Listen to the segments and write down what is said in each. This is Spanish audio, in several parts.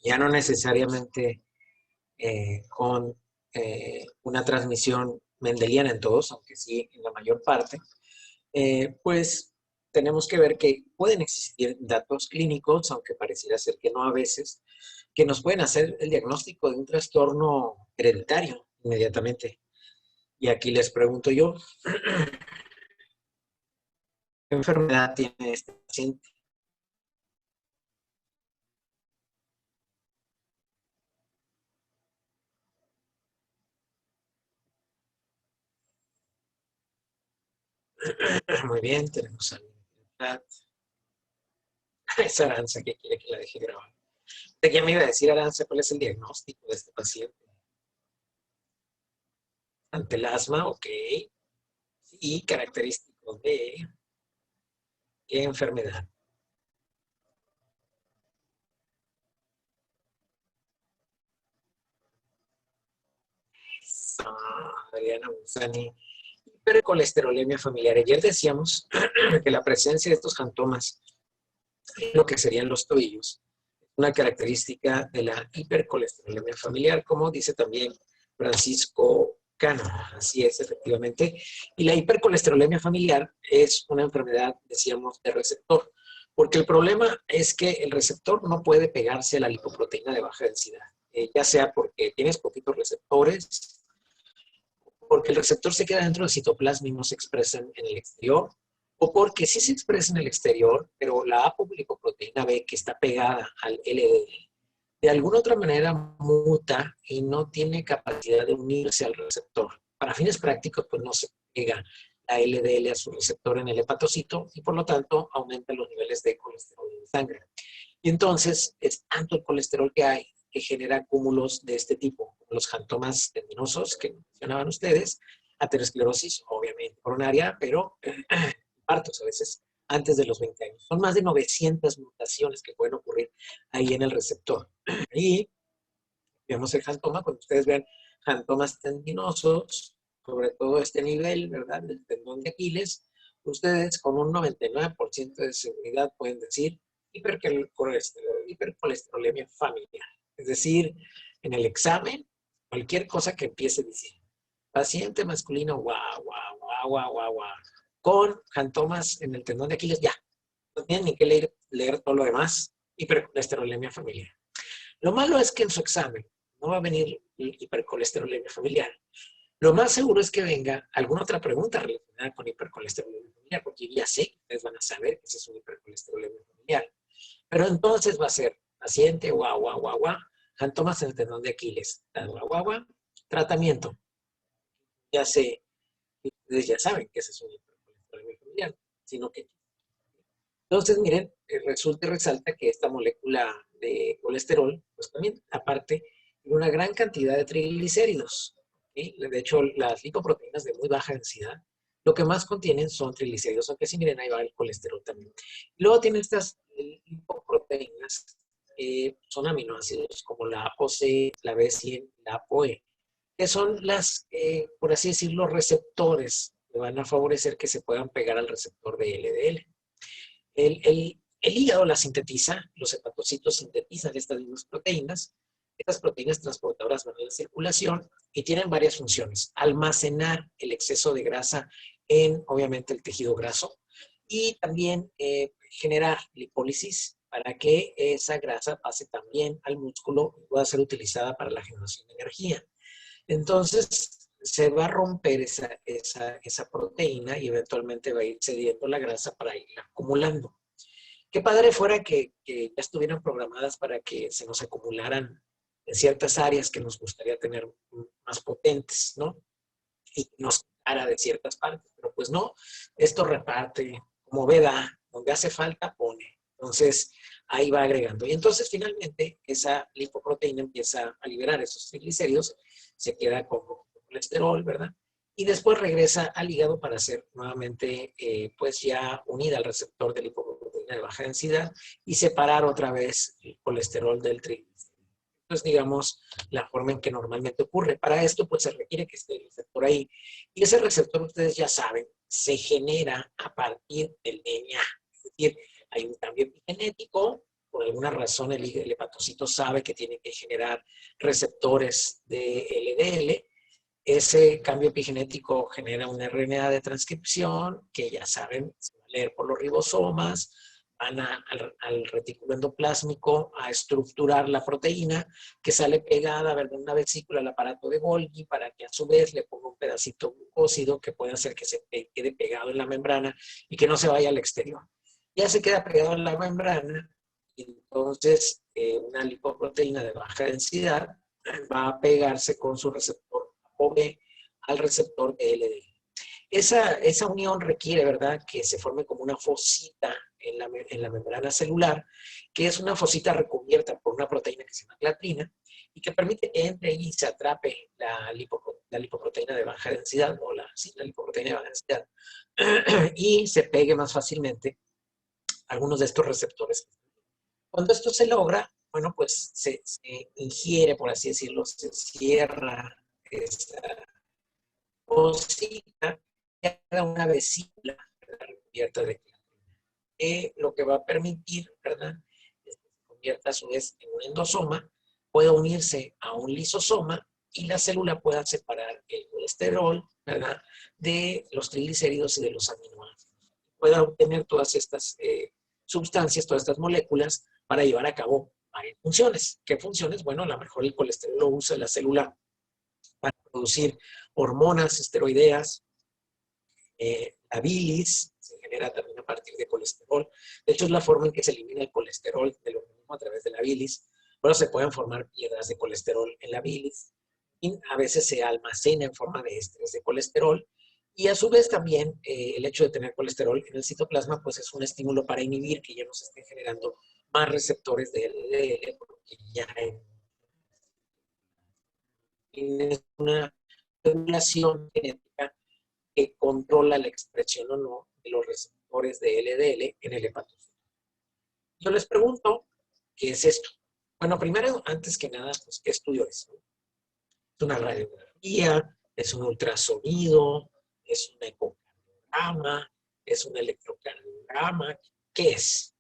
ya no necesariamente con una transmisión mendeliana en todos, aunque sí en la mayor parte, pues tenemos que ver que pueden existir datos clínicos, aunque pareciera ser que no a veces, que nos pueden hacer el diagnóstico de un trastorno hereditario inmediatamente. Y aquí les pregunto yo, ¿qué enfermedad tiene este paciente? Muy bien, tenemos a esa Aranza que quiere que la deje grabar. Ya me iba a decir, Aranza, ¿cuál es el diagnóstico de este paciente? Ante el asma, ok. Y característico de qué enfermedad. Adriana Monzani. Hipercolesterolemia familiar. Ayer decíamos que la presencia de estos jantomas, lo que serían los tobillos, una característica de la hipercolesterolemia familiar, como dice también Francisco Cano. Así es, efectivamente. Y la hipercolesterolemia familiar es una enfermedad, decíamos, de receptor, porque el problema es que el receptor no puede pegarse a la lipoproteína de baja densidad, ya sea porque tienes poquitos receptores, porque el receptor se queda dentro del citoplasma y no se expresa en el exterior, o porque sí se expresa en el exterior, pero la apolipoproteína B, que está pegada al LDL, de alguna otra manera muta y no tiene capacidad de unirse al receptor. Para fines prácticos, pues no se pega la LDL a su receptor en el hepatocito y por lo tanto aumenta los niveles de colesterol en sangre. Y entonces es tanto el colesterol que hay que genera cúmulos de este tipo, como los jantomas tendinosos que mencionaban ustedes, aterosclerosis, obviamente coronaria, pero partos a veces antes de los 20 años. Son más de 900 mutaciones que pueden ocurrir ahí en el receptor. Y vemos el jantoma, cuando ustedes vean jantomas tendinosos, sobre todo este nivel, ¿verdad? Del tendón de Aquiles, ustedes con un 99% de seguridad pueden decir hipercolesterolemia familiar. Es decir, en el examen, cualquier cosa que empiece diciendo, paciente masculino, guau, guau, guau, guau, guau, guau, con jantomas en el tendón de Aquiles, ya, no tienen ni que leer todo lo demás, hipercolesterolemia familiar. Lo malo es que en su examen no va a venir hipercolesterolemia familiar. Lo más seguro es que venga alguna otra pregunta relacionada con hipercolesterolemia familiar, porque ya sé que ustedes van a saber que ese es un hipercolesterolemia familiar. Pero entonces va a ser paciente, guau, guau, guau, guau, jantomas en el tendón de Aquiles, guau, guau, guau, tratamiento. Ya sé, ustedes ya saben que ese es un hipercolesterolemia familiar, sino que entonces, miren, resulta y resalta que esta molécula de colesterol, pues también, aparte, tiene una gran cantidad de triglicéridos. ¿Sí? De hecho, las lipoproteínas de muy baja densidad, lo que más contienen son triglicéridos, aunque sí, miren, ahí va el colesterol también. Y luego tienen estas lipoproteínas que son aminoácidos, como la ApoC, la B100, la ApoE, que son las, por así decirlo, receptores que van a favorecer que se puedan pegar al receptor de LDL. El hígado la sintetiza, los hepatocitos sintetizan estas mismas proteínas. Estas proteínas transportadoras van a la circulación y tienen varias funciones. Almacenar el exceso de grasa en, obviamente, el tejido graso y también generar lipólisis para que esa grasa pase también al músculo y pueda ser utilizada para la generación de energía. Entonces, se va a romper esa proteína y eventualmente va a ir cediendo la grasa para ir acumulando. Qué padre fuera que ya estuvieran programadas para que se nos acumularan en ciertas áreas que nos gustaría tener más potentes, ¿no? Y nos quitara de ciertas partes, pero pues no, esto reparte, como veda, donde hace falta, pone. Entonces, ahí va agregando. Y entonces, finalmente, esa lipoproteína empieza a liberar esos triglicéridos, se queda con colesterol, ¿verdad? Y después regresa al hígado para ser nuevamente, pues ya unida al receptor de lipoproteína de baja densidad y separar otra vez el colesterol del triglicérido. Entonces, digamos, la forma en que normalmente ocurre. Para esto, pues se requiere que esté el receptor ahí. Y ese receptor, ustedes ya saben, se genera a partir del DNA. Es decir, hay un cambio epigenético por alguna razón el hepatocito sabe que tiene que generar receptores de LDL. Ese cambio epigenético genera un RNA de transcripción que ya saben, se va a leer por los ribosomas, van al retículo endoplásmico a estructurar la proteína que sale pegada, ¿verdad?, en una vesícula al aparato de Golgi para que a su vez le ponga un pedacito glucósido que puede hacer que se quede pegado en la membrana y que no se vaya al exterior. Ya se queda pegado en la membrana y entonces una lipoproteína de baja densidad va a pegarse con su receptor ApoB al receptor de LDL. Esa unión requiere, ¿verdad?, que se forme como una fosita en la membrana celular, que es una fosita recubierta por una proteína que se llama clatrina y que permite que entre y se atrape la lipoproteína de baja densidad, o la lipoproteína de baja densidad, y se pegue más fácilmente a algunos de estos receptores. Cuando esto se logra, bueno, pues se ingiere, por así decirlo, se cierra esa fosita y queda una vesícula recubierta de clatrina, lo que va a permitir, ¿verdad?, que se convierta a su vez en un endosoma, pueda unirse a un lisosoma y la célula pueda separar el colesterol, ¿verdad?, de los triglicéridos y de los aminoácidos. Pueda obtener todas estas sustancias, todas estas moléculas para llevar a cabo varias funciones. ¿Qué funciones? Bueno, a lo mejor el colesterol lo usa la célula para producir hormonas esteroideas, la bilis se genera también a partir de colesterol. De hecho, es la forma en que se elimina el colesterol del organismo a través de la bilis. Bueno, se pueden formar piedras de colesterol en la bilis y a veces se almacena en forma de estrés de colesterol. Y a su vez también el hecho de tener colesterol en el citoplasma pues es un estímulo para inhibir que ya no se estén generando más receptores de LDL, porque ya es una regulación genética que controla la expresión o no de los receptores de LDL en el hepatocito. Yo les pregunto, ¿qué es esto? Bueno, primero, antes que nada, pues, ¿qué estudio es? Es una radiografía, es un ultrasonido, es un ecocardiograma, es un electrocardiograma. ¿Qué es?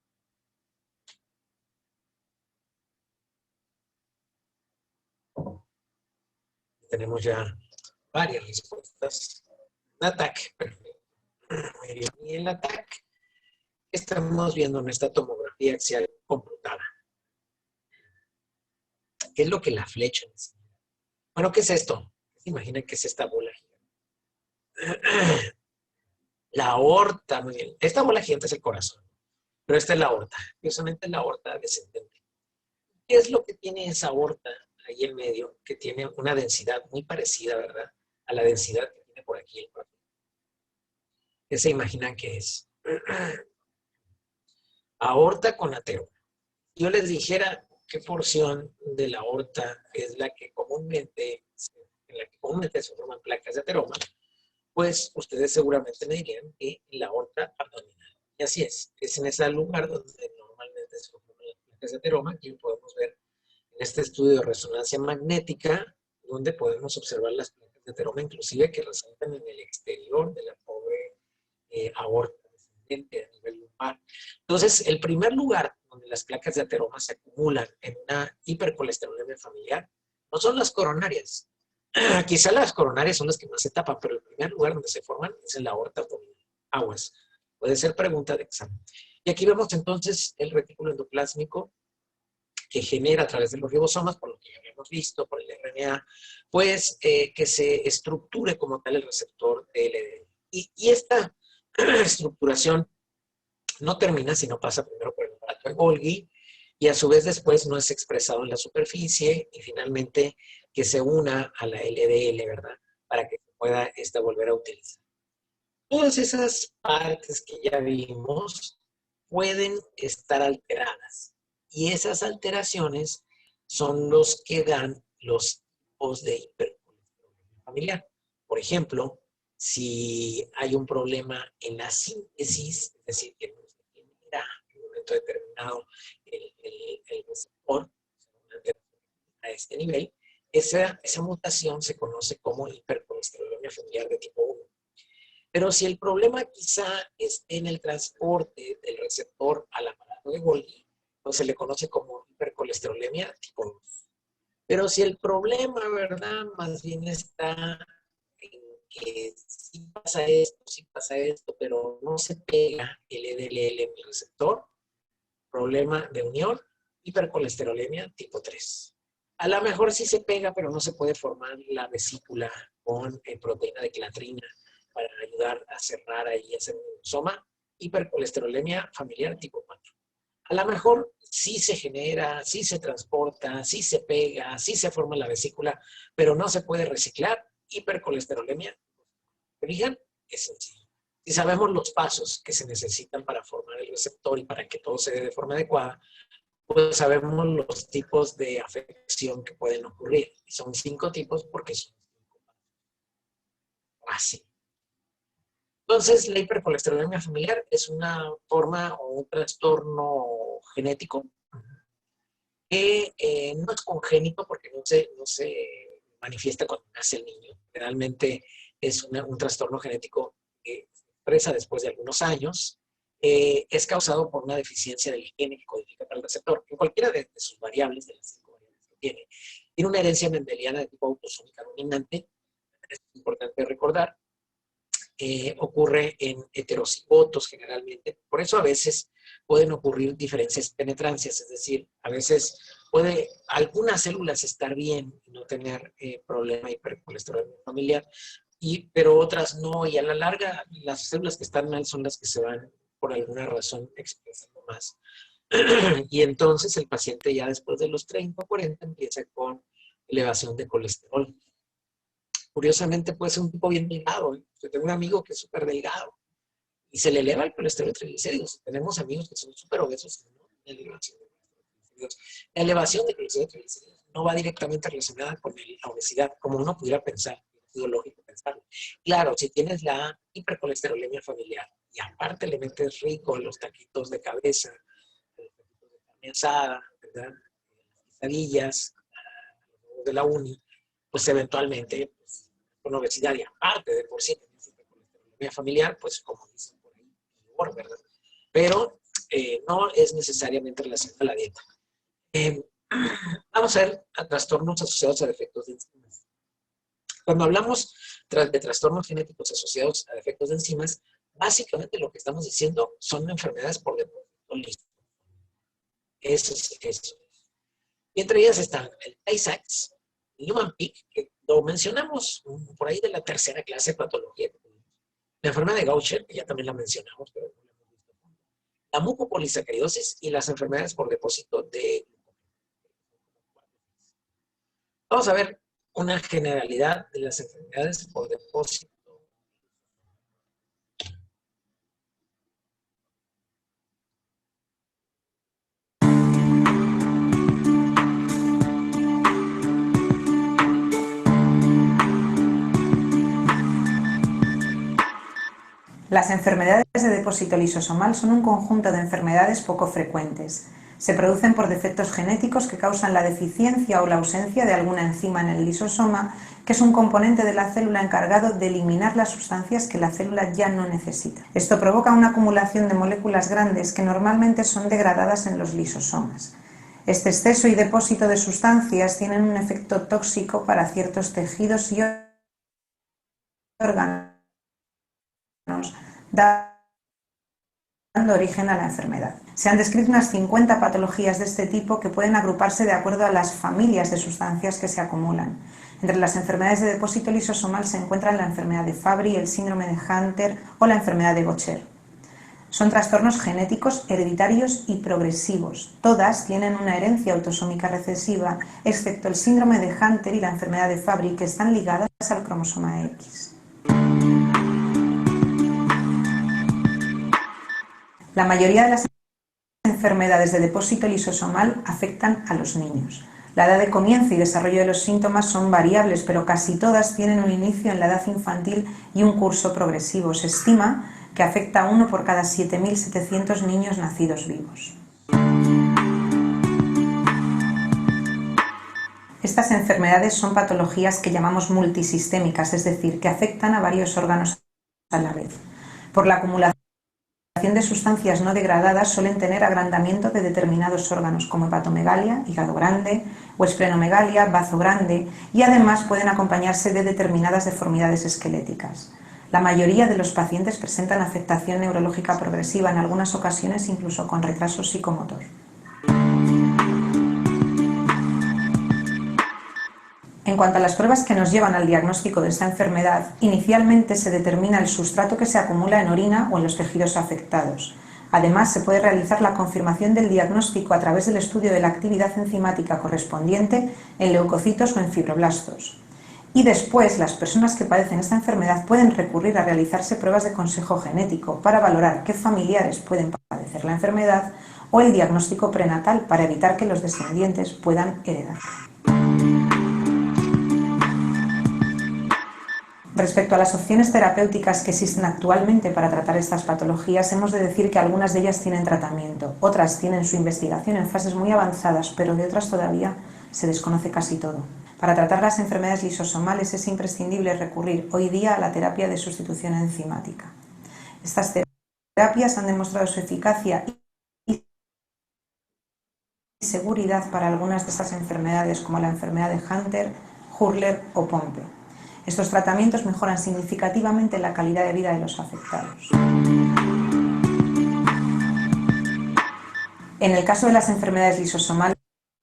Tenemos ya varias respuestas. Un ataque, perfecto. Y el ataque estamos viendo en esta tomografía axial computada. ¿Qué es lo que la flecha enseña? Bueno, ¿qué es esto? Imaginen que es esta bola gigante. La aorta, muy bien. Esta bola gigante es el corazón, pero esta es la aorta. Curiosamente es la aorta descendente. ¿Qué es lo que tiene esa aorta ahí en medio? Que tiene una densidad muy parecida, ¿verdad?, a la densidad que tiene por aquí el corazón. ¿Qué se imaginan que es? Aorta con ateroma. Yo les dijera qué porción de la aorta es la que comúnmente, en la que comúnmente se forman placas de ateroma, pues ustedes seguramente me dirían que en la aorta abdominal. Y así es en ese lugar donde normalmente se forman las placas de ateroma. Aquí podemos ver en este estudio de resonancia magnética, donde podemos observar las placas de ateroma, inclusive que resaltan en el exterior de la pobre aorta descendente a nivel lumbar. Entonces, el primer lugar donde las placas de ateroma se acumulan en una hipercolesterolemia familiar no son las coronarias. Quizá las coronarias son las que más se tapan, pero el primer lugar donde se forman es en la aorta abdominal. Aguas. Puede ser pregunta de examen. Y aquí vemos entonces el retículo endoplásmico que genera a través de los ribosomas, por lo que ya habíamos visto, por el RNA, pues que se estructure como tal el receptor de LDL. Y esta estructuración no termina si no pasa primero por el aparato de Golgi y a su vez después no es expresado en la superficie y finalmente que se una a la LDL, ¿verdad?, para que se pueda esta volver a utilizar. Todas esas partes que ya vimos pueden estar alteradas y esas alteraciones son los que dan los tipos de hipercolesterolemia familiar. Por ejemplo, si hay un problema en la síntesis, es decir, que no se genera en un momento determinado el receptor a este nivel, esa mutación se conoce como hipercolesterolemia familiar de tipo 1. Pero si el problema quizá esté en el transporte del receptor al aparato de Golgi, o se le conoce como hipercolesterolemia tipo 2. Pero si el problema, ¿verdad? Más bien está en que sí pasa esto, pero no se pega el LDL en el receptor, problema de unión, hipercolesterolemia tipo 3. A lo mejor sí se pega, pero no se puede formar la vesícula con proteína de clatrina para ayudar a cerrar ahí, a hacer un soma, hipercolesterolemia familiar tipo 4. A lo mejor sí se genera, sí se transporta, sí se pega, sí se forma la vesícula, pero no se puede reciclar, hipercolesterolemia. ¿Fijan? Es sencillo. Si sabemos los pasos que se necesitan para formar el receptor y para que todo se dé de forma adecuada, pues sabemos los tipos de afección que pueden ocurrir. Y son 5 tipos porque son 5 pasos. Así. Entonces, la hipercolesterolemia familiar es una forma o un trastorno genético que no es congénito porque no se manifiesta cuando nace el niño. Realmente es un trastorno genético que se expresa después de algunos años. Es causado por una deficiencia del gene que codifica para el receptor. En cualquiera de sus variables, de las 5 variables que tiene una herencia mendeliana de tipo autosómica dominante. Es importante recordar. Ocurre en heterocigotos generalmente. Por eso a veces pueden ocurrir diferencias penetrancias, es decir, a veces puede algunas células estar bien y no tener problema de hipercolesterolemia familiar, pero otras no, y a la larga las células que están mal son las que se van por alguna razón expresando más. Y entonces el paciente ya después de los 30 o 40 empieza con elevación de colesterol. Curiosamente puede ser un tipo bien delgado. Yo tengo un amigo que es súper delgado y se le eleva el colesterol y triglicéridos. Tenemos amigos que son súper obesos y no tienen elevación de triglicéridos. La elevación de colesterol y triglicéridos no va directamente relacionada con la obesidad, como uno pudiera pensar, es lógico pensarlo. Claro, si tienes la hipercolesterolemia familiar y aparte le metes rico los taquitos de cabeza, los taquitos de carne asada, ¿verdad? Las quesadillas, de la uni, pues eventualmente pues, con obesidad y aparte de por sí hipercolesterolemia familiar, pues como dicen por ahí, peor, ¿verdad? Pero no es necesariamente relacionado a la dieta. Vamos a ver a trastornos asociados a defectos de enzimas. Cuando hablamos de trastornos genéticos asociados a defectos de enzimas, básicamente lo que estamos diciendo son enfermedades por depósito listo. Eso es eso. Y entre ellas están el Tay-Sachs, Niemann-Pick, que lo mencionamos por ahí de la tercera clase de patología. La enfermedad de Gaucher, que ya también la mencionamos, pero no la hemos visto. La mucopolisacaridosis y las enfermedades por depósito de glucógeno. Vamos a ver una generalidad de las enfermedades por depósito. Las enfermedades de depósito lisosomal son un conjunto de enfermedades poco frecuentes. Se producen por defectos genéticos que causan la deficiencia o la ausencia de alguna enzima en el lisosoma, que es un componente de la célula encargado de eliminar las sustancias que la célula ya no necesita. Esto provoca una acumulación de moléculas grandes que normalmente son degradadas en los lisosomas. Este exceso y depósito de sustancias tienen un efecto tóxico para ciertos tejidos y órganos, dando origen a la enfermedad. Se han descrito unas 50 patologías de este tipo que pueden agruparse de acuerdo a las familias de sustancias que se acumulan. Entre las enfermedades de depósito lisosomal se encuentran la enfermedad de Fabry, el síndrome de Hunter o la enfermedad de Gaucher. Son trastornos genéticos, hereditarios y progresivos. Todas tienen una herencia autosómica recesiva, excepto el síndrome de Hunter y la enfermedad de Fabry, que están ligadas al cromosoma X. La mayoría de las enfermedades de depósito lisosomal afectan a los niños. La edad de comienzo y desarrollo de los síntomas son variables, pero casi todas tienen un inicio en la edad infantil y un curso progresivo. Se estima que afecta a 1 por cada 7.700 niños nacidos vivos. Estas enfermedades son patologías que llamamos multisistémicas, es decir, que afectan a varios órganos a la vez. Por la acumulación de sustancias no degradadas suelen tener agrandamiento de determinados órganos como hepatomegalia, hígado grande o esplenomegalia, bazo grande, y además pueden acompañarse de determinadas deformidades esqueléticas. La mayoría de los pacientes presentan afectación neurológica progresiva, en algunas ocasiones incluso con retraso psicomotor. En cuanto a las pruebas que nos llevan al diagnóstico de esta enfermedad, inicialmente se determina el sustrato que se acumula en orina o en los tejidos afectados. Además, se puede realizar la confirmación del diagnóstico a través del estudio de la actividad enzimática correspondiente en leucocitos o en fibroblastos. Y después, las personas que padecen esta enfermedad pueden recurrir a realizarse pruebas de consejo genético para valorar qué familiares pueden padecer la enfermedad o el diagnóstico prenatal para evitar que los descendientes puedan heredar. Respecto a las opciones terapéuticas que existen actualmente para tratar estas patologías, hemos de decir que algunas de ellas tienen tratamiento, otras tienen su investigación en fases muy avanzadas, pero de otras todavía se desconoce casi todo. Para tratar las enfermedades lisosomales es imprescindible recurrir hoy día a la terapia de sustitución enzimática. Estas terapias han demostrado su eficacia y seguridad para algunas de estas enfermedades, como la enfermedad de Hunter, Hurler o Pompe. Estos tratamientos mejoran significativamente la calidad de vida de los afectados. En el caso de las enfermedades lisosomales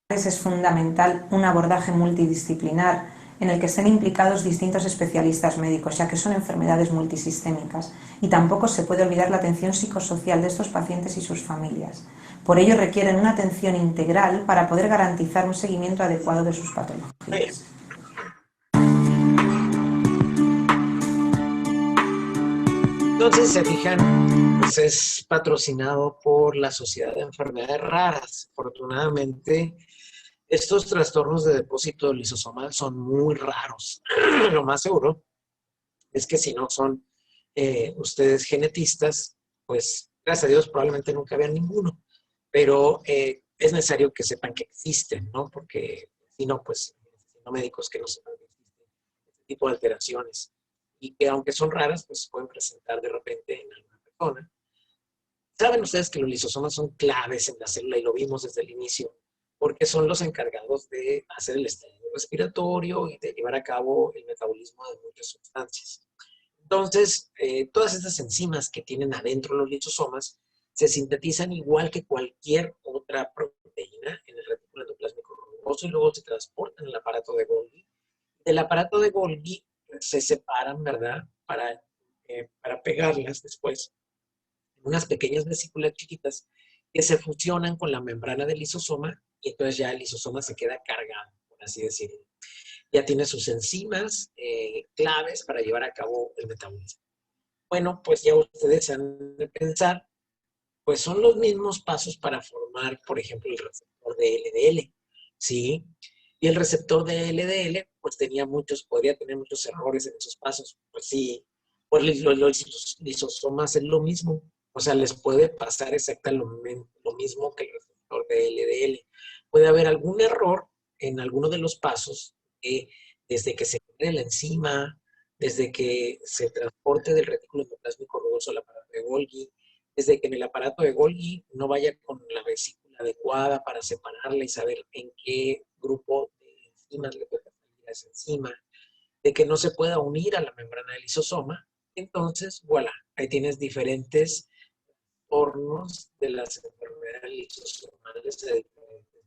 es fundamental un abordaje multidisciplinar en el que estén implicados distintos especialistas médicos, ya que son enfermedades multisistémicas, y tampoco se puede olvidar la atención psicosocial de estos pacientes y sus familias. Por ello requieren una atención integral para poder garantizar un seguimiento adecuado de sus patologías. Entonces, se fijan, pues es patrocinado por la Sociedad de Enfermedades Raras. Afortunadamente, estos trastornos de depósito lisosomal son muy raros. Lo más seguro es que si no son ustedes genetistas, pues gracias a Dios probablemente nunca vean ninguno. Pero es necesario que sepan que existen, ¿no? Porque si no, pues, no médicos que no sepan que existen este tipo de alteraciones. Y que aunque son raras, pues se pueden presentar de repente en alguna persona. Saben ustedes que los lisosomas son claves en la célula y lo vimos desde el inicio, porque son los encargados de hacer el estado respiratorio y de llevar a cabo el metabolismo de muchas sustancias. Entonces, todas estas enzimas que tienen adentro los lisosomas se sintetizan igual que cualquier otra proteína en el retículo endoplásmico rugoso y luego se transportan en el aparato de Golgi. Del aparato de Golgi se separan, ¿verdad? Para pegarlas después en unas pequeñas vesículas chiquitas que se fusionan con la membrana del lisosoma y entonces ya el lisosoma se queda cargado, por así decirlo. Ya tiene sus enzimas claves para llevar a cabo el metabolismo. Bueno, pues ya ustedes han de pensar, pues son los mismos pasos para formar, por ejemplo, el receptor de LDL, ¿sí? Y el receptor de LDL, pues podría tener muchos errores en esos pasos. Pues sí, pues los lisosomas es lo mismo. O sea, les puede pasar exactamente lo mismo que el receptor de LDL. Puede haber algún error en alguno de los pasos desde que se cree la enzima, desde que se transporte del retículo endoplásmico rugoso al aparato de Golgi, desde que en el aparato de Golgi no vaya con la vesícula adecuada para separarla y saber en qué grupo de enzimas le toca salir a esa enzima, de que no se pueda unir a la membrana del lisosoma. Entonces, voilà, ahí tienes diferentes hornos de las enfermedades lisosomales de diferentes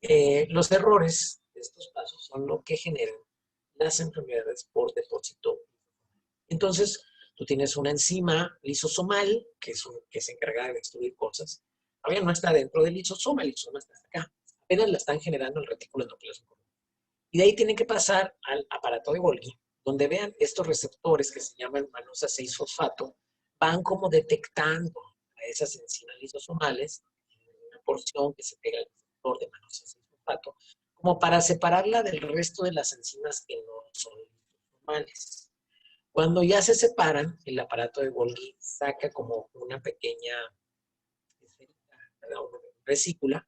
niveles. Los errores de estos pasos son lo que generan las enfermedades por depósito. Entonces, tú tienes una enzima lisosomal que se encarga de destruir cosas. Todavía no está dentro del lisosoma, el lisosoma está acá. Apenas la están generando el retículo endoplásmico. Y de ahí tienen que pasar al aparato de Golgi, donde vean estos receptores que se llaman manosa 6-fosfato, van como detectando a esas enzimas lisosomales, una porción que se pega al receptor de manosa 6-fosfato, como para separarla del resto de las enzimas que no son lisosomales. Cuando ya se separan, el aparato de Golgi saca como una pequeña vesícula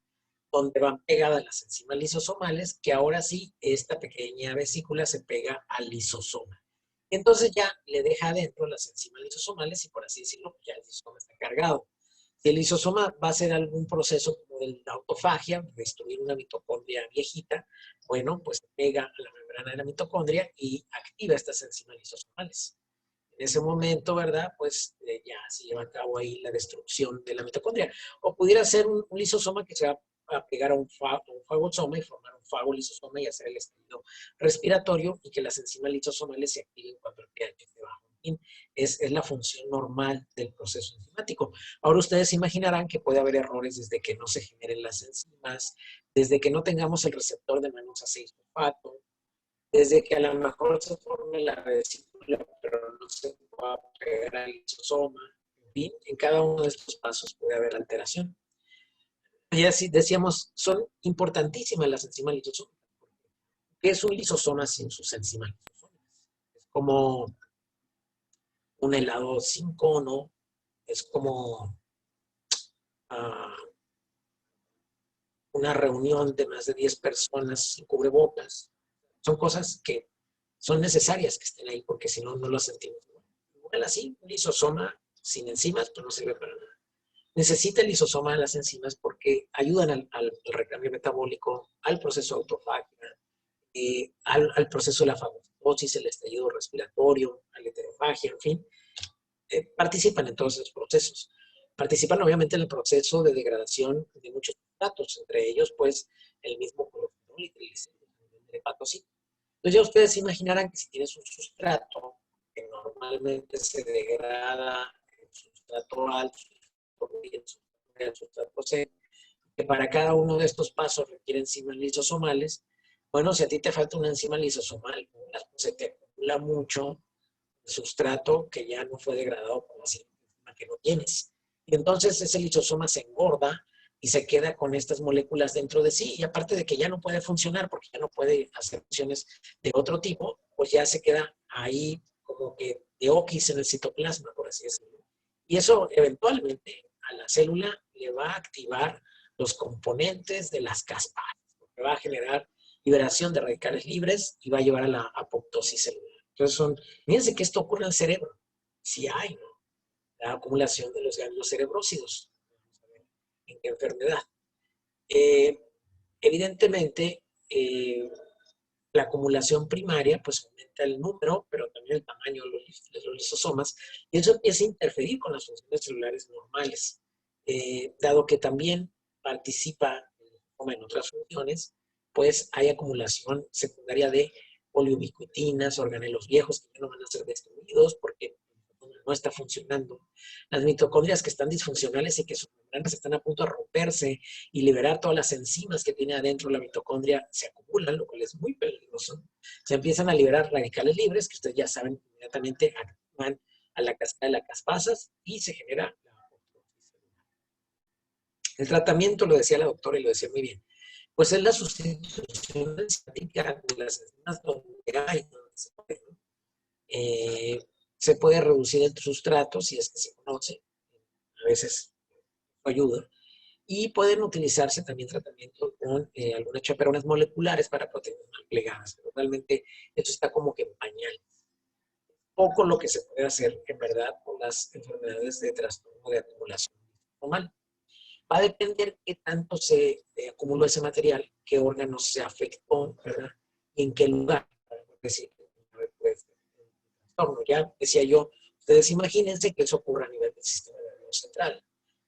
donde van pegadas las enzimas lisosomales, que ahora sí, esta pequeña vesícula se pega al lisosoma. Entonces ya le deja adentro las enzimas lisosomales y por así decirlo, ya el lisosoma está cargado. Si el lisosoma va a hacer algún proceso como de la autofagia, destruir una mitocondria viejita, bueno, pues pega a la membrana de la mitocondria y activa estas enzimas lisosomales. En ese momento, ¿verdad? Pues ya se lleva a cabo ahí la destrucción de la mitocondria. O pudiera ser un lisosoma que se va a pegar a un fagosoma y formar un fagolisosoma y hacer el estallido respiratorio y que las enzimas lisosomales se activen cuando el pH esté bajo. En fin, es la función normal del proceso enzimático. Ahora ustedes imaginarán que puede haber errores desde que no se generen las enzimas, desde que no tengamos el receptor de manosa 6-fosfato, desde que a lo mejor se forme la vesícula, pero no se pueda pegar al lisosoma. En fin, en cada uno de estos pasos puede haber alteración. Y así decíamos, son importantísimas las enzimas lisosomas. ¿Qué es un lisosoma sin sus enzimas lisosomas? Es como un helado sin cono, es como uh, una reunión de más de 10 personas sin cubrebocas. Son cosas que son necesarias que estén ahí, porque si no, no lo sentimos. Igual así, un lisosoma sin enzimas, pues no sirve para nada. Necesita el lisosoma de las enzimas porque ayudan al recambio metabólico, al proceso autofágico, al proceso de la fagocitosis, el estallido respiratorio, a la heterofagia, en fin. Participan en todos esos procesos. Participan obviamente en el proceso de degradación de muchos sustratos, entre ellos pues el mismo colesterol y triglicéridos, el hepatocito. Entonces ya ustedes se imaginarán que si tienes un sustrato que normalmente se degrada en sustrato alto, el sustrato C, que para cada uno de estos pasos requiere enzimas lisosomales, bueno, si a ti te falta una enzima lisosomal, pues se te acumula mucho sustrato que ya no fue degradado por la enzima que no tienes. Y entonces ese lisosoma se engorda y se queda con estas moléculas dentro de sí, y aparte de que ya no puede funcionar porque ya no puede hacer funciones de otro tipo, pues ya se queda ahí como que de oquis en el citoplasma, por así decirlo. Y eso eventualmente a la célula le va a activar los componentes de las caspases, porque va a generar liberación de radicales libres y va a llevar a la apoptosis celular. Entonces fíjense que esto ocurre en el cerebro, si hay, ¿no? La acumulación de los ganglios cerebrósidos. ¿En qué enfermedad? Evidentemente, la acumulación primaria pues aumenta el número, pero también el tamaño de los lisosomas, y eso empieza a interferir con las funciones celulares normales, dado que también participa en otras funciones, pues hay acumulación secundaria de poliubiquitinas, organelos viejos que ya no van a ser destruidos porque no está funcionando. Las mitocondrias que están disfuncionales y que sus membranas están a punto de romperse y liberar todas las enzimas que tiene adentro la mitocondria se acumulan, lo cual es muy peligroso. Se empiezan a liberar radicales libres, que ustedes ya saben, inmediatamente actúan a la cascada de las caspasas y se genera la apoptosis celular. El tratamiento, lo decía la doctora y lo decía muy bien, pues es la sustitución enzimática de las enzimas donde hay, donde se puede, ¿no? Se puede reducir el sustrato si es que se conoce, a veces ayuda, y pueden utilizarse también tratamientos con algunas chaperonas moleculares para proteínas mal plegadas, pero realmente esto está como que en pañales. Poco lo que se puede hacer en verdad con las enfermedades de trastorno de acumulación normal. Va a depender qué tanto se acumuló ese material, qué órganos se afectó, ¿verdad? Y en qué lugar. Es decir, pues, ya decía yo, ustedes imagínense que eso ocurra a nivel del sistema nervioso central.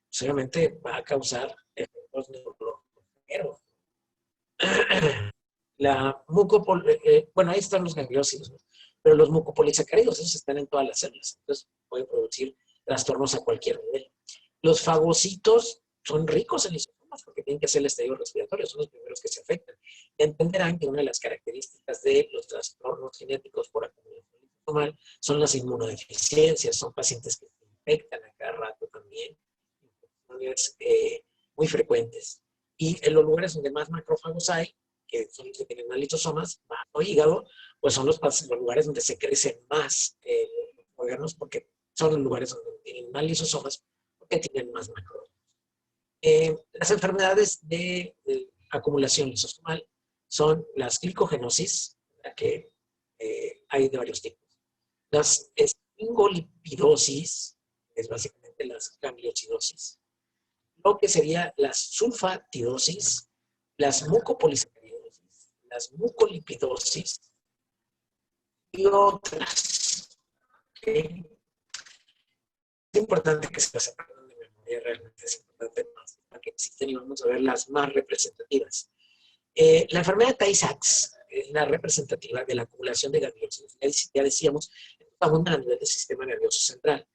Pues, obviamente va a causar efectos neurológicos. Bueno, ahí están los gangliósidos, ¿no? Pero los mucopolisacáridos, esos están en todas las células, entonces pueden producir trastornos a cualquier nivel. Los fagocitos son ricos en lisosomas porque tienen que hacer el estallido respiratorio, son los primeros que se afectan. Y entenderán que una de las características de los trastornos genéticos por acumulación lisosomal son las inmunodeficiencias, son pacientes que se infectan a cada rato también, infecciones muy frecuentes. Y en los lugares donde más macrófagos hay, que son los que tienen más lisosomas, bajo hígado, pues son los lugares donde se crecen más órganos porque son los lugares donde tienen más lisosomas porque tienen más macrófagos. Las enfermedades de acumulación lisosomal son las glicogenosis, que hay de varios tipos. Las esfingolipidosis, es básicamente las gangliosidosis, lo que sería las sulfatidosis, las mucopolisacaridosis, las mucolipidosis y otras. ¿Okay? Es importante que se las aprendan de memoria, realmente es importante más, que existen y vamos a ver las más representativas. La enfermedad de Tay-Sachs es la representativa de la acumulación de gangliosidos. Ya decíamos, estamos a nivel del sistema nervioso central.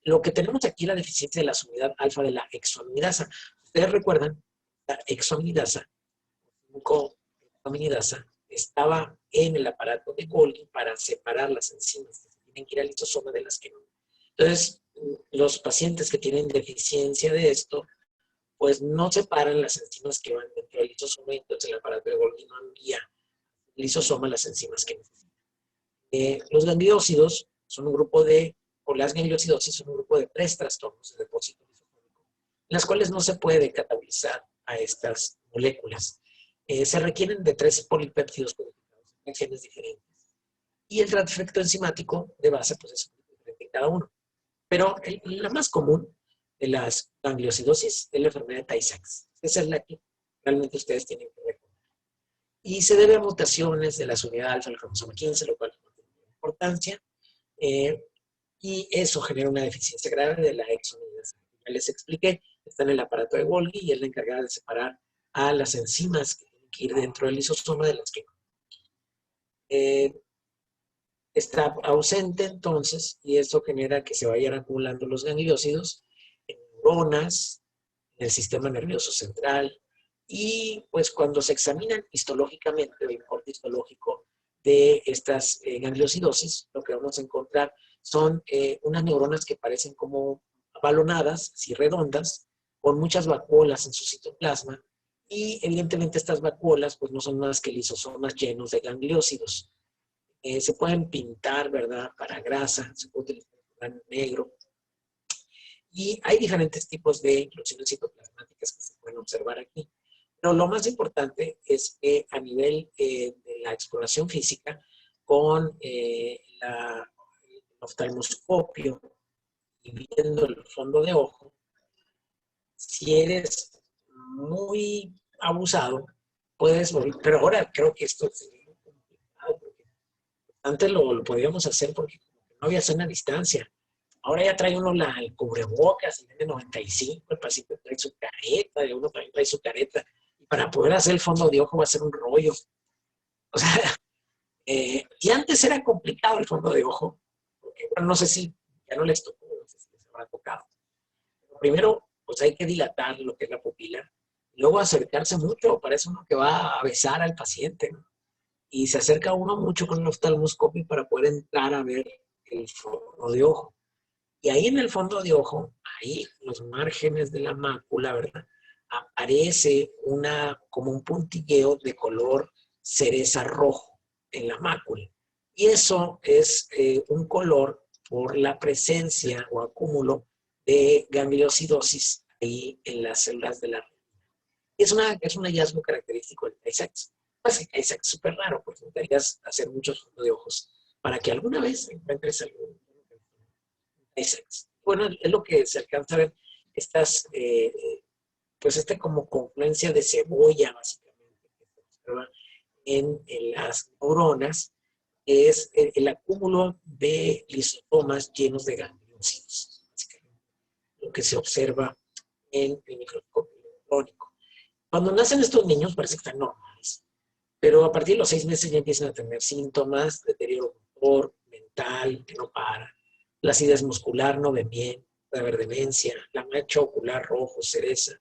Lo que tenemos aquí es la deficiencia de la unidad alfa de la exoaminidasa. Ustedes recuerdan, la exoaminidasa, estaba en el aparato de Golgi para separar las enzimas que tienen que ir al lisosoma de las que no. Entonces, los pacientes que tienen deficiencia de esto, pues no separan las enzimas que van dentro del lisosoma y entonces el aparato de Golgi no envía al lisosoma las enzimas que necesita. Los gangliósidos son un grupo de, o las gangliosidosis son un grupo de 3 trastornos de depósito lisosómico, en las cuales no se puede catabolizar a estas moléculas. Se requieren de 3 polipéptidos codificados en genes diferentes. Y el transfecto enzimático de base, pues es diferente en cada uno. Pero la más común de las gangliosidosis es la enfermedad de Tay-Sachs. Esa es la que realmente ustedes tienen que recordar. Y se debe a mutaciones de la unidad alfa del cromosoma 15, lo cual no tiene importancia. Y eso genera una deficiencia grave de la exoaminidasa. Ya les expliqué, está en el aparato de Golgi y es la encargada de separar a las enzimas que tienen que ir dentro del lisosoma de las que no. Está ausente entonces y esto genera que se vayan acumulando los gangliósidos en neuronas, en el sistema nervioso central y pues cuando se examinan histológicamente el importe histológico de estas gangliosidosis, lo que vamos a encontrar son unas neuronas que parecen como balonadas, así redondas, con muchas vacuolas en su citoplasma y evidentemente estas vacuolas pues no son más que lisosomas llenos de gangliósidos. Se pueden pintar, ¿verdad? Para grasa, se puede utilizar plano negro. Y hay diferentes tipos de inclusiones citoplasmáticas que se pueden observar aquí. Pero lo más importante es que a nivel de la exploración física, con el oftalmoscopio y viendo el fondo de ojo, si eres muy abusado, puedes volver. Pero ahora creo que esto es complicado porque antes lo podíamos hacer porque no había sana distancia. Ahora ya trae uno el cubrebocas, el N95, el paciente trae su careta, y uno también trae su careta. Y para poder hacer el fondo de ojo va a ser un rollo. O sea, y antes era complicado el fondo de ojo, porque bueno, no sé si ya no les tocó, no sé si les habrá tocado. Pero primero, pues hay que dilatar lo que es la pupila, luego acercarse mucho, parece uno que va a besar al paciente, ¿no? Y se acerca uno mucho con el oftalmoscopio para poder entrar a ver el fondo de ojo. Y ahí en el fondo de ojo, ahí los márgenes de la mácula, ¿verdad? Aparece como un puntilleo de color cereza rojo en la mácula. Y eso es un color por la presencia o acúmulo de gangliosidosis ahí en las células de la retina. Es un hallazgo característico del Tay-Sachs. Pues el Tay-Sachs es súper raro, porque necesitarías hacer muchos fondos de ojos para que alguna vez encuentres algún Tay-Sachs. Bueno, es lo que se alcanza a ver, pues como confluencia de cebolla, básicamente, que se observa en las neuronas, es el acúmulo de lisosomas llenos de gangliosidos, básicamente, lo que se observa en el microscopio electrónico. Cuando nacen estos niños parece que están normales, pero a partir de los 6 meses ya empiezan a tener síntomas, deterioro motor, mental, que no para, la acidez muscular no ven bien, puede haber demencia, la mancha ocular rojo, cereza,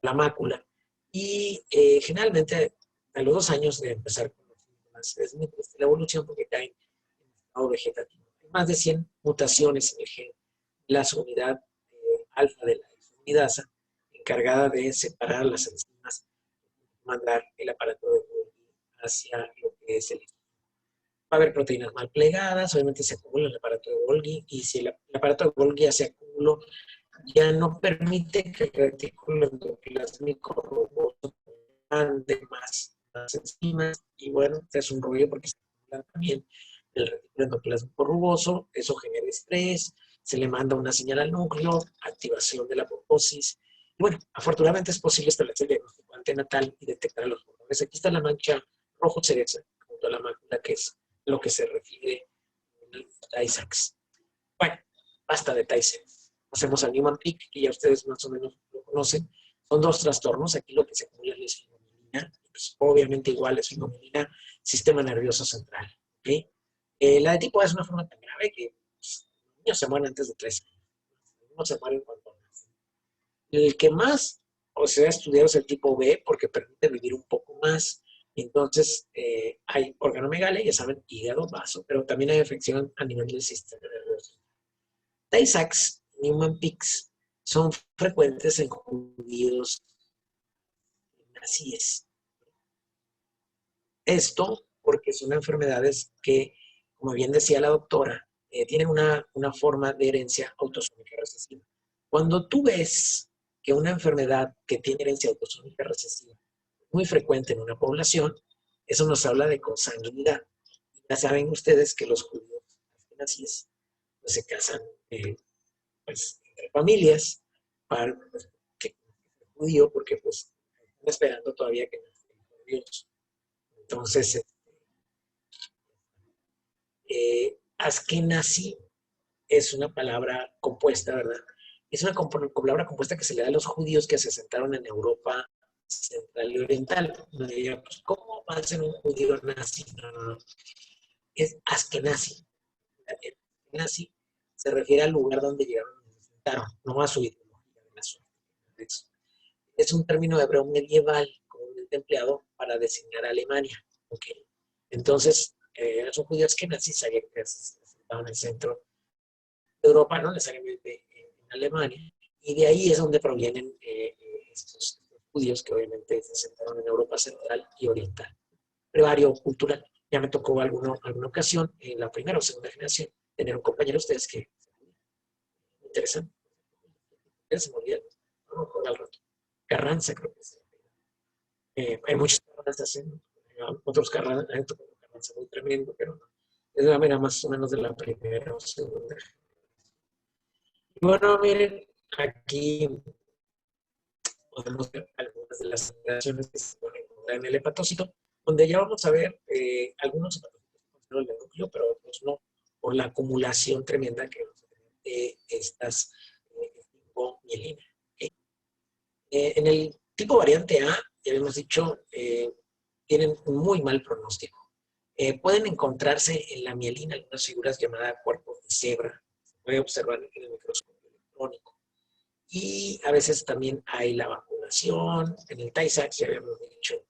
la mácula. Y generalmente a los 2 años de empezar con los síntomas es muy triste la evolución porque caen en estado vegetativo. Hay más de 100 mutaciones en el gen, la subunidad alfa de la exoamidasa, encargada de separar las enzimas, mandar el aparato de Golgi hacia lo que es el va a haber proteínas mal plegadas, obviamente se acumula en el aparato de Golgi, y si el aparato de Golgi hace acúmulo, ya no permite que el retículo endoplásmico rugoso mande más enzimas, y bueno, es un rollo porque se acumulan también el retículo endoplasmático rugoso, eso genera estrés, se le manda una señal al núcleo, activación de la apoptosis. Y bueno, afortunadamente es posible establecer el diagnóstico antenatal y detectar a los borradores. Aquí está la mancha rojo cereza, junto a la mácula, que es lo que se refiere al Tay-Sachs. Bueno, basta de Tay-Sachs. Pasemos al Niemann-Pick, que ya ustedes más o menos lo conocen. Son dos trastornos. Aquí lo que se acumula es esfingomielina. Pues, obviamente igual esfingomielina, sistema nervioso central. ¿Okay? La de tipo A es una forma tan grave que pues, los niños se mueren antes de 3 años. Los niños se mueren cuando nacen. El que más se ha estudiado es el tipo B porque permite vivir un poco más. Entonces, hay organomegalia, ya saben, hígado, vaso, pero también hay afección a nivel del sistema nervioso. Tay-Sachs, Niemann-Picks son frecuentes en judíos. Así es. Esto porque son enfermedades que, como bien decía la doctora, tienen una forma de herencia autosómica recesiva. Cuando tú ves que una enfermedad que tiene herencia autosómica recesiva es muy frecuente en una población, eso nos habla de consanguinidad. Ya saben ustedes que los judíos así pues se casan pues, entre familias para que judío porque pues están esperando todavía que nazca el hijo de Dios. Entonces, Askenazi es una palabra compuesta, ¿verdad? Es una palabra compuesta que se le da a los judíos que se asentaron en Europa central y oriental. No diría, pues, ¿cómo va a ser un judío nazi? No, no, no. Es Askenazi. Askenazi se refiere al lugar donde llegaron y se asentaron, no a su ideología de la suerte. Es un término hebreo medieval comúnmente empleado para designar a Alemania. ¿Okay? Entonces, son judíos que nazis que se asentaron en el centro de Europa, no necesariamente en Alemania, y de ahí es donde provienen estos judíos que obviamente se asentaron en Europa central y oriental. Prevario cultural. Ya me tocó alguna ocasión, en la primera o segunda generación, tener un compañero de ustedes que me interesan. Se me olvidó, no me acuerdo al rato. Carranza, creo que es. Hay muchos Carranzas, otros Carranza muy tremendo, pero es la mera más o menos de la primera o segunda. Y bueno, miren, aquí podemos ver algunas de las alteraciones que se pueden encontrar en el hepatocito, donde ya vamos a ver algunos hepatocitos del núcleo, pero otros no, por la acumulación tremenda que vamos a tener de estas mielina. En el tipo variante A, ya habíamos dicho, tienen un muy mal pronóstico. Pueden encontrarse en la mielina algunas figuras llamadas cuerpos de cebra. Se puede observar en el microscopio electrónico. Y a veces también hay la vacunación. En el Tay-Sachs ya habíamos dicho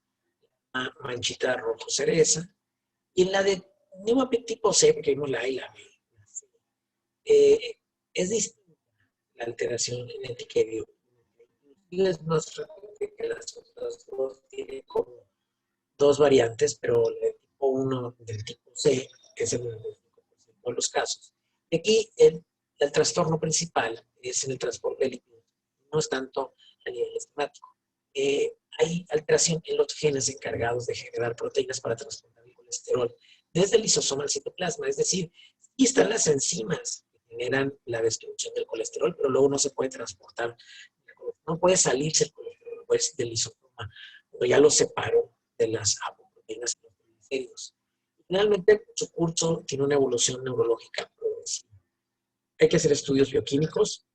una manchita rojo cereza. Y en la de Niemann-Pick tipo C, porque vimos la A y la B, es distinta la alteración genética y bioquímica. Es más frecuente que las otras dos, tiene como dos variantes, pero el tipo 1 del tipo C es el 95% de los casos. Y aquí el trastorno principal es en el transporte de lípidos, no es tanto a nivel enzimático. Hay alteración en los genes encargados de generar proteínas para transportar el colesterol desde el lisosoma al citoplasma, es decir, aquí están las enzimas que generan la destrucción del colesterol, pero luego no se puede transportar, no puede salirse el colesterol pues, del lisosoma, cuando ya lo separó de las apoproteínas y los triglicéridos. Finalmente, su curso tiene una evolución neurológica progresiva. Hay que hacer estudios bioquímicos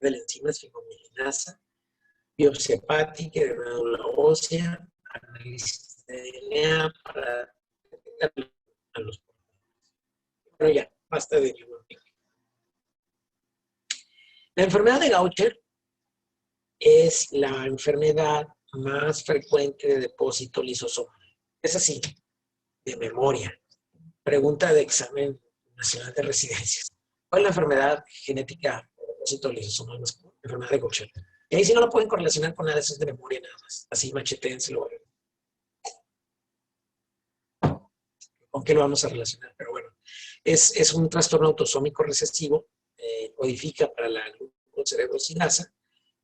de la enzima esfingomielinasa, biopsia hepática de médula ósea, análisis de DNA para detectar a los portadores. Pero ya, basta de Niemann-Pick. La enfermedad de Gaucher es la enfermedad más frecuente de depósito lisosomal. Es así, de memoria. Pregunta de examen nacional de residencias. ¿Cuál es la enfermedad genética de depósito lisosomal más común? La enfermedad de Gaucher. Y ahí sí no lo pueden correlacionar con nada, eso es de memoria nada más. Así machetéenselo. ¿Con qué lo vamos a relacionar? Pero bueno, es un trastorno autosómico recesivo, codifica para la glucocerebrosidasa,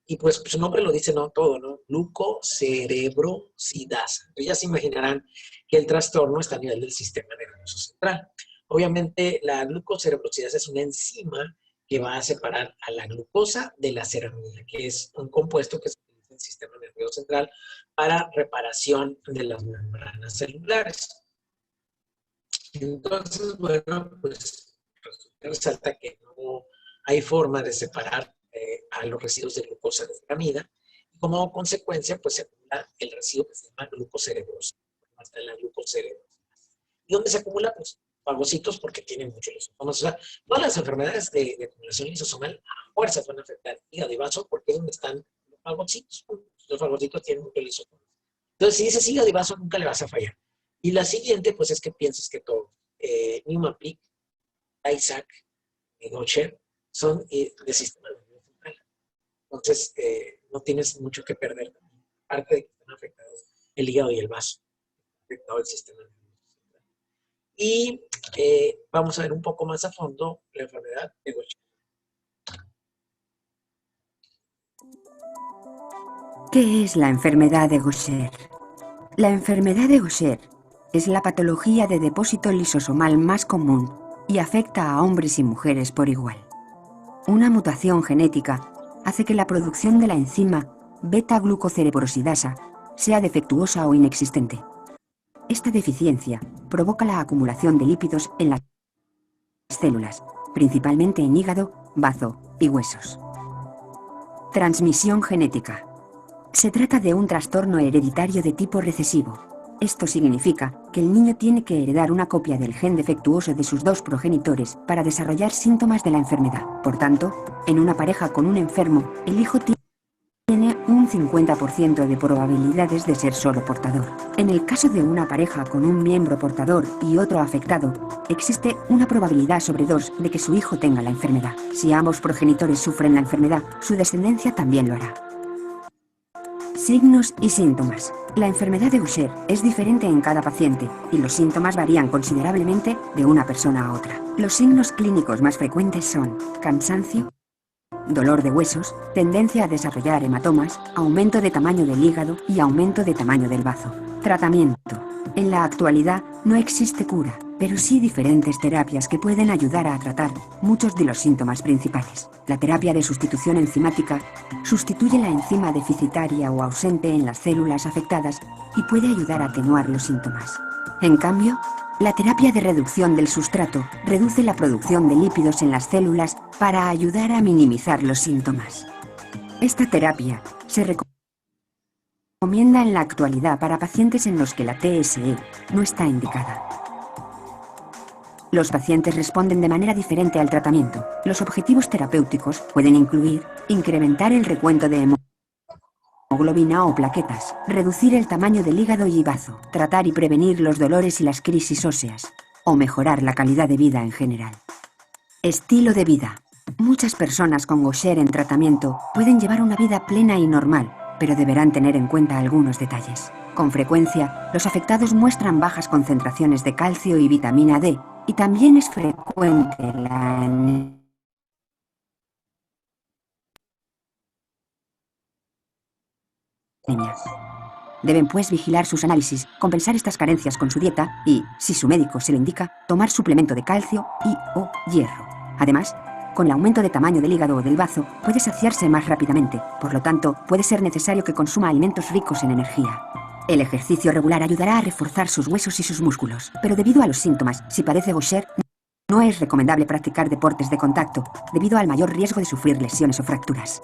y pues su nombre lo dice, no todo, ¿no? glucocerebrosidasa. Entonces ya se imaginarán que el trastorno está a nivel del sistema nervioso central. Obviamente la glucocerebrosidasa es una enzima que va a separar a la glucosa de la ceramida, que es un compuesto que se utiliza en el sistema nervioso central para reparación de las membranas celulares. Entonces, bueno, pues resalta que no hay forma de separar a los residuos de glucosa de ceramida. Y como consecuencia, pues se acumula el residuo que se llama glucocerebrosa. Hasta la glucocerebrosa. ¿Y dónde se acumula? Pues fagocitos, porque tienen mucho lisosomas. O sea, todas las enfermedades de acumulación lisosomal a fuerzas van a afectar hígado y vaso porque es donde están los fagocitos. Los fagocitos tienen mucho lisosomas. Entonces, si dices hígado y vaso, nunca le vas a fallar. Y la siguiente, pues es que pienses que todo, Niemann-Pick, Tay-Sachs, Gaucher, son de sistema nervioso central. Entonces, no tienes mucho que perder. Aparte de que están afectados el hígado y el vaso, afectado el sistema nervioso central. Y vamos a ver un poco más a fondo la enfermedad de Gaucher. ¿Qué es la enfermedad de Gaucher? La enfermedad de Gaucher es la patología de depósito lisosomal más común y afecta a hombres y mujeres por igual. Una mutación genética hace que la producción de la enzima beta-glucocerebrosidasa sea defectuosa o inexistente. Esta deficiencia provoca la acumulación de lípidos en las células, principalmente en hígado, bazo y huesos. Transmisión genética. Se trata de un trastorno hereditario de tipo recesivo. Esto significa que el niño tiene que heredar una copia del gen defectuoso de sus dos progenitores para desarrollar síntomas de la enfermedad. Por tanto, en una pareja con un enfermo, el hijo tiene un 50% de probabilidades de ser solo portador. En el caso de una pareja con un miembro portador y otro afectado, existe una probabilidad sobre 2 de que su hijo tenga la enfermedad. Si ambos progenitores sufren la enfermedad, su descendencia también lo hará. Signos y síntomas. La enfermedad de Gaucher es diferente en cada paciente y los síntomas varían considerablemente de una persona a otra. Los signos clínicos más frecuentes son cansancio, dolor de huesos, tendencia a desarrollar hematomas, aumento de tamaño del hígado y aumento de tamaño del bazo. Tratamiento. En la actualidad no existe cura, pero sí diferentes terapias que pueden ayudar a tratar muchos de los síntomas principales. La terapia de sustitución enzimática sustituye la enzima deficitaria o ausente en las células afectadas y puede ayudar a atenuar los síntomas. En cambio, la terapia de reducción del sustrato reduce la producción de lípidos en las células para ayudar a minimizar los síntomas. Esta terapia se recomienda en la actualidad para pacientes en los que la TSE no está indicada. Los pacientes responden de manera diferente al tratamiento. Los objetivos terapéuticos pueden incluir incrementar el recuento de hemoglobina o plaquetas, reducir el tamaño del hígado y bazo, tratar y prevenir los dolores y las crisis óseas, o mejorar la calidad de vida en general. Estilo de vida. Muchas personas con Gaucher en tratamiento pueden llevar una vida plena y normal, pero deberán tener en cuenta algunos detalles. Con frecuencia, los afectados muestran bajas concentraciones de calcio y vitamina D, y también es frecuente la anemia. Deben pues vigilar sus análisis, compensar estas carencias con su dieta y, si su médico se lo indica, tomar suplemento de calcio y o hierro. Además, con el aumento de tamaño del hígado o del bazo, puede saciarse más rápidamente, por lo tanto, puede ser necesario que consuma alimentos ricos en energía. El ejercicio regular ayudará a reforzar sus huesos y sus músculos, pero debido a los síntomas, si padece Gaucher, no es recomendable practicar deportes de contacto, debido al mayor riesgo de sufrir lesiones o fracturas.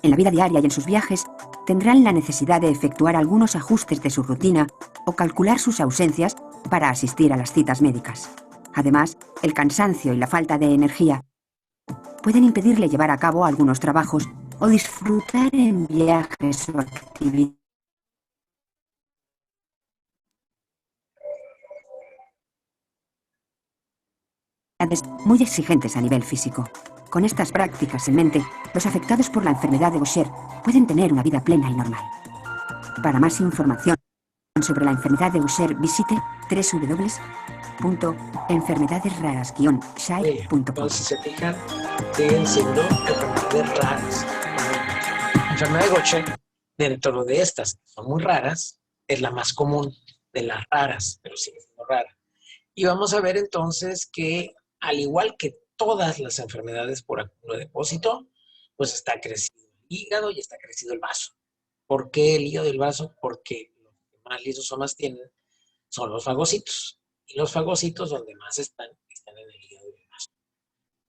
En la vida diaria y en sus viajes, tendrán la necesidad de efectuar algunos ajustes de su rutina o calcular sus ausencias para asistir a las citas médicas. Además, el cansancio y la falta de energía pueden impedirle llevar a cabo algunos trabajos o disfrutar en viajes o actividades muy exigentes a nivel físico. Con estas prácticas en mente, los afectados por la enfermedad de Gaucher pueden tener una vida plena y normal. Para más información sobre la enfermedad de Gaucher, visite www.enfermedadesraras-shire.com. Entonces, si se fijan, siguen siendo enfermedades raras. La enfermedad de Gaucher Dentro de estas, que son muy raras, es la más común de las raras, pero sigue siendo rara. Y vamos a ver entonces que, al igual que todas las enfermedades por acúmulo de depósito, pues está crecido el hígado y está crecido el vaso. ¿Por qué el hígado y el vaso? Porque los que más lisosomas tienen son los fagocitos. Y los fagocitos, donde más están en el hígado y el vaso.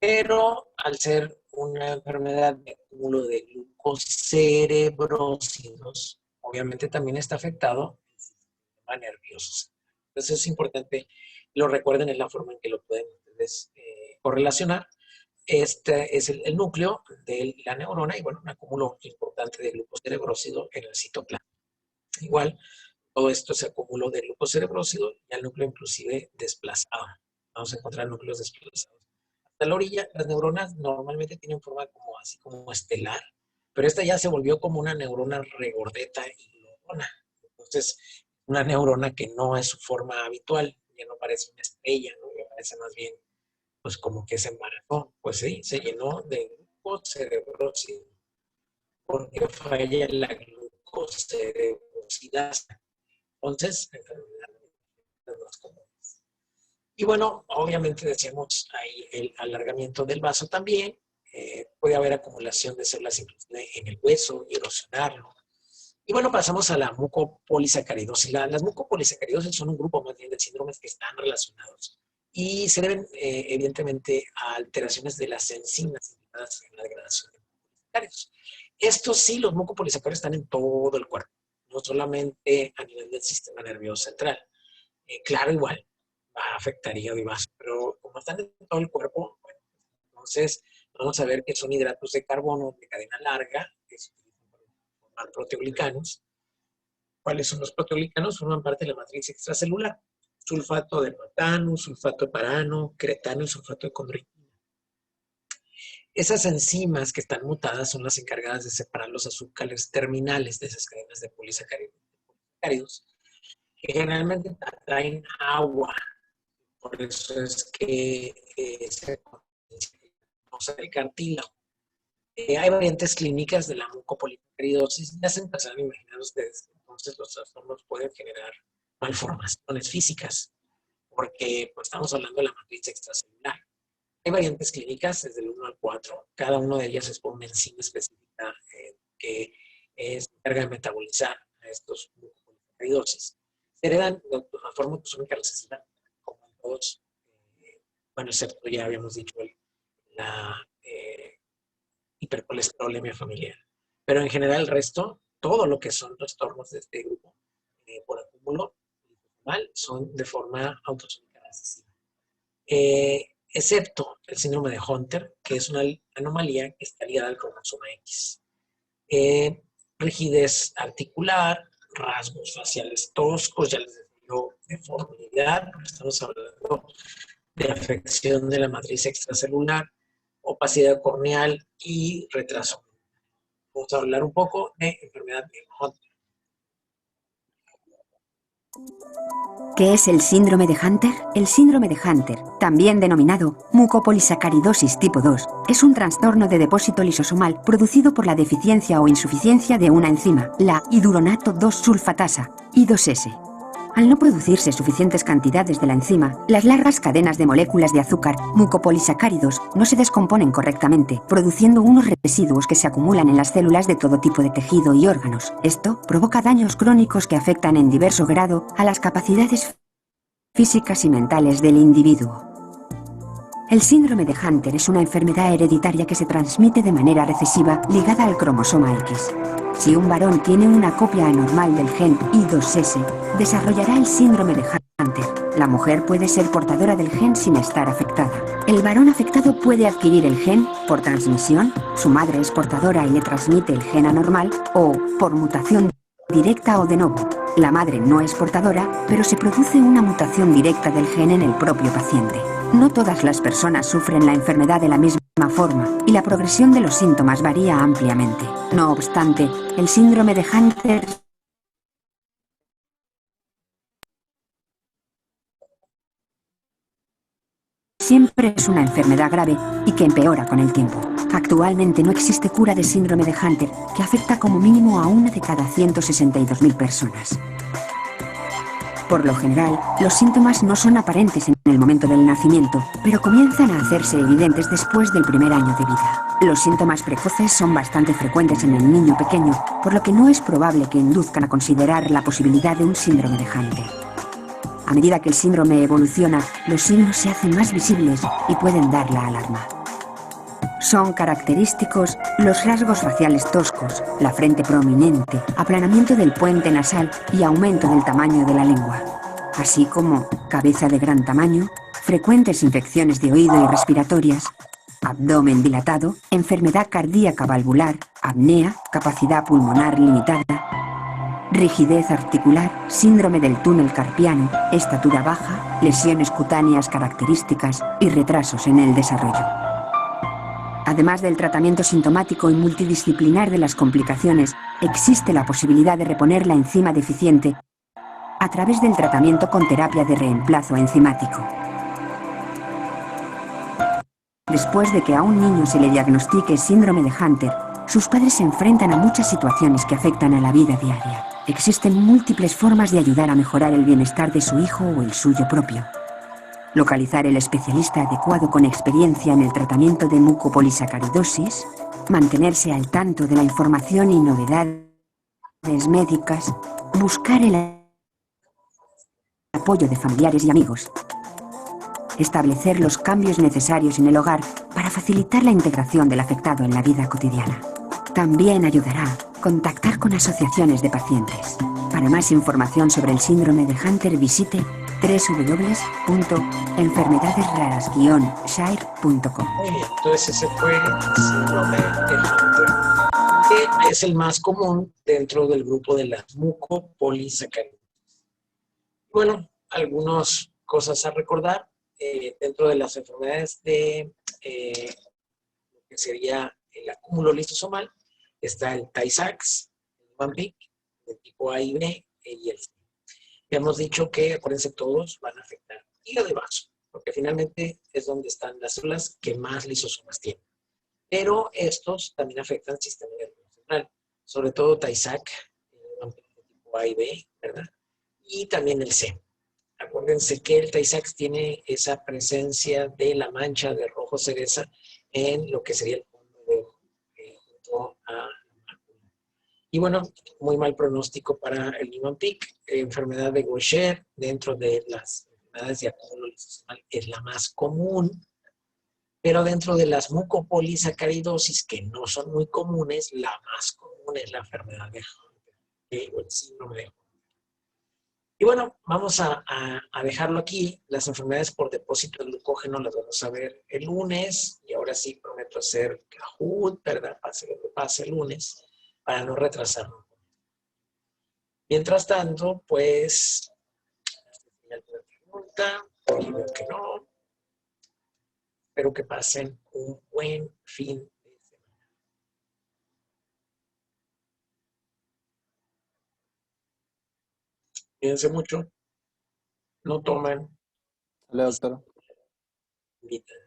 Pero al ser una enfermedad de acúmulo de glucocerebrósidos, obviamente también está afectado el sistema nervioso. Entonces es importante lo recuerden, en la forma en que lo pueden ustedes correlacionar. Este es el núcleo de la neurona y, bueno, un acúmulo importante de glucocerebrósido en el citoplasma. Igual, todo esto se acumuló de glucocerebrósido y al núcleo inclusive desplazado. Vamos a encontrar núcleos desplazados. Hasta la orilla, las neuronas normalmente tienen forma como así como estelar, pero esta ya se volvió como una neurona regordeta y globona. Entonces, una neurona que no es su forma habitual, ya no parece una estrella, ¿no? Ya parece más bien, pues como que se embarazó. Pues sí, se llenó de glucocerebrósido, porque falla la glucocerebrosidasa. Entonces, enfermedades más comunes. Y bueno, obviamente decíamos ahí el alargamiento del vaso también. Puede haber acumulación de células inclusive en el hueso y erosionarlo. Y bueno, pasamos a la mucopolisacaridosis. Las mucopolisacaridosis son un grupo más bien de síndromes que están relacionados y se deben evidentemente a alteraciones de las enzimas implicadas en la degradación de mucopolisacáridos. Estos sí, los mucopolisacáridos están en todo el cuerpo, no solamente a nivel del sistema nervioso central. Claro, igual va a afectar hígado y vaso, pero como están en todo el cuerpo, bueno, entonces vamos a ver que son hidratos de carbono de cadena larga, que se utilizan para formar proteoglicanos. ¿Cuáles son los proteoglicanos? Forman parte de la matriz extracelular. Sulfato de platano, sulfato de parano, cretano y sulfato de condroitina. Esas enzimas que están mutadas son las encargadas de separar los azúcares terminales de esas cadenas de polisacáridos, que generalmente atraen agua. Por eso es que se conoce el cartílago. Hay variantes clínicas de la mucopolisacaridosis y hacen pasar a imaginar ustedes. Entonces los trastornos pueden generar malformaciones físicas, porque pues, estamos hablando de la matriz extracelular. Hay variantes clínicas desde el 1 al 4. Cada una de ellas es por una enzima específica que se encarga de metabolizar a estos mucopolisacaridosis. Se heredan de forma autosómica recesiva, como en todos, bueno, excepto ya habíamos dicho la hipercolesterolemia familiar. Pero en general el resto, todo lo que son trastornos de este grupo por acúmulo son de forma autosómica recesiva. Excepto el síndrome de Hunter, que es una anomalía que está ligada al cromosoma X. Rigidez articular, rasgos faciales toscos, ya les digo, deformidad, estamos hablando de afección de la matriz extracelular, opacidad corneal y retraso. Vamos a hablar un poco de enfermedad de Hunter. ¿Qué es el síndrome de Hunter? El síndrome de Hunter, también denominado mucopolisacaridosis tipo 2, es un trastorno de depósito lisosomal producido por la deficiencia o insuficiencia de una enzima, la hidronato 2-sulfatasa, I2S. Al no producirse suficientes cantidades de la enzima, las largas cadenas de moléculas de azúcar, mucopolisacáridos, no se descomponen correctamente, produciendo unos residuos que se acumulan en las células de todo tipo de tejido y órganos. Esto provoca daños crónicos que afectan en diverso grado a las capacidades físicas y mentales del individuo. El síndrome de Hunter es una enfermedad hereditaria que se transmite de manera recesiva ligada al cromosoma X. Si un varón tiene una copia anormal del gen I2S, desarrollará el síndrome de Hunter. La mujer puede ser portadora del gen sin estar afectada. El varón afectado puede adquirir el gen por transmisión, su madre es portadora y le transmite el gen anormal, o por mutación directa o de novo. La madre no es portadora, pero se produce una mutación directa del gen en el propio paciente. No todas las personas sufren la enfermedad de la misma forma, y la progresión de los síntomas varía ampliamente. No obstante, el síndrome de Hunter siempre es una enfermedad grave y que empeora con el tiempo. Actualmente no existe cura de síndrome de Hunter, que afecta como mínimo a una de cada 162.000 personas. Por lo general, los síntomas no son aparentes en el momento del nacimiento, pero comienzan a hacerse evidentes después del primer año de vida. Los síntomas precoces son bastante frecuentes en el niño pequeño, por lo que no es probable que induzcan a considerar la posibilidad de un síndrome de Hunter. A medida que el síndrome evoluciona, los signos se hacen más visibles y pueden dar la alarma. Son característicos los rasgos faciales toscos, la frente prominente, aplanamiento del puente nasal y aumento del tamaño de la lengua, así como cabeza de gran tamaño, frecuentes infecciones de oído y respiratorias, abdomen dilatado, enfermedad cardíaca valvular, apnea, capacidad pulmonar limitada, rigidez articular, síndrome del túnel carpiano, estatura baja, lesiones cutáneas características y retrasos en el desarrollo. Además del tratamiento sintomático y multidisciplinar de las complicaciones, existe la posibilidad de reponer la enzima deficiente a través del tratamiento con terapia de reemplazo enzimático. Después de que a un niño se le diagnostique síndrome de Hunter, sus padres se enfrentan a muchas situaciones que afectan a la vida diaria. Existen múltiples formas de ayudar a mejorar el bienestar de su hijo o el suyo propio. Localizar el especialista adecuado con experiencia en el tratamiento de mucopolisacaridosis, mantenerse al tanto de la información y novedades médicas, buscar el apoyo de familiares y amigos, establecer los cambios necesarios en el hogar para facilitar la integración del afectado en la vida cotidiana. También ayudará a contactar con asociaciones de pacientes. Para más información sobre el síndrome de Hunter, visite www.enfermedadesraras-shire.com. Muy bien, entonces ese fue el síndrome de Hunter, que es el más común dentro del grupo de las mucopolisacáridos. Bueno, algunas cosas a recordar dentro de las enfermedades de lo que sería el acúmulo lisosomal. Está el Tay-Sachs, el Niemann-Pick, el tipo A y B y el C. Ya hemos dicho que, acuérdense, todos van a afectar hígado y vaso, porque finalmente es donde están las células que más lisosomas tienen. Pero estos también afectan el sistema nervioso central, sobre todo Tay-Sachs, el tipo A y B, ¿verdad? Y también el C. Acuérdense que el Tay-Sachs tiene esa presencia de la mancha de rojo cereza en lo que sería el fondo de junto a la mácula. Y bueno, muy mal pronóstico para el Niemann-Pick. Enfermedad de Gaucher dentro de las enfermedades de acúmulo lisosomal es la más común, pero dentro de las mucopolisacaridosis, que no son muy comunes, la más común es la enfermedad de Hunter, o el síndrome de Hunter. Y bueno, vamos a dejarlo aquí. Las enfermedades por depósito de glucógeno las vamos a ver el lunes. Y ahora sí prometo hacer Kahoot, ¿verdad? Pase lo que pase el lunes, para no retrasarnos. Mientras tanto, pues, alguna pregunta, y veo que no. Espero que pasen un buen fin de semana. Cuídense mucho. No toman. Hola, doctor. Invitan.